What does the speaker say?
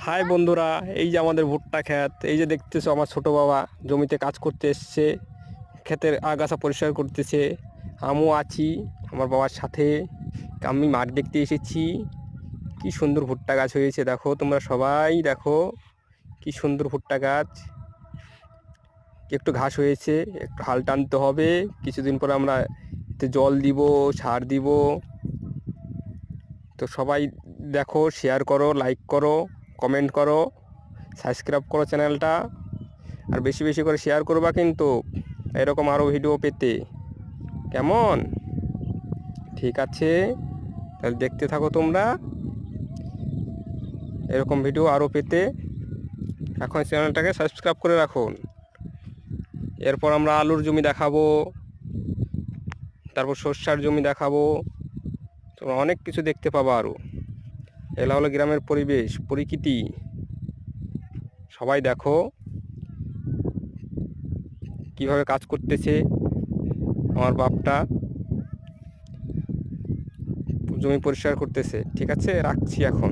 High বন্ধুরা, এই যে আমাদের ভুট্টা ক্ষেত। এই যে দেখতেছো আমার ছোট বাবা জমিতে কাজ করতে এসছে, ক্ষেতের আগাছা পরিষ্কার করতেছে। আমিও আছি আমার বাবার সাথে। আমি মাঠ দেখতে এসেছি। কি সুন্দর ভুট্টা গাছ হয়েছে দেখো, তোমরা সবাই দেখো কি সুন্দর ভুট্টা গাছ। একটু ঘাস হয়েছে, একটু হাল টানতে হবে। কিছুদিন পর আমরা এতে জল দিব, সার দিব। তো সবাই দেখো, শেয়ার করো, লাইক করো, কমেন্ট করো, সাবস্ক্রাইব করো চ্যানেলটা। আর বেশি বেশি করে শেয়ার করবা কিন্তু, এরকম আরও ভিডিও পেতে। কেমন? ঠিক আছে, তাহলে দেখতে থাকো তোমরা এরকম ভিডিও আরও পেতে। এখন চ্যানেলটাকে সাবস্ক্রাইব করে রাখুন। এরপর আমরা আলুর জমি দেখাবো, তারপর সর্ষার জমি দেখাবো। তোমরা অনেক কিছু দেখতে পাবা আরও। এলা হলো গ্রামের পরিবেশ, প্রকৃতি। সবাই দেখো কিভাবে কাজ করতেছে আমার বাপটা, জমি পরিষ্কার করতেছে। ঠিক আছে, রাখছি এখন।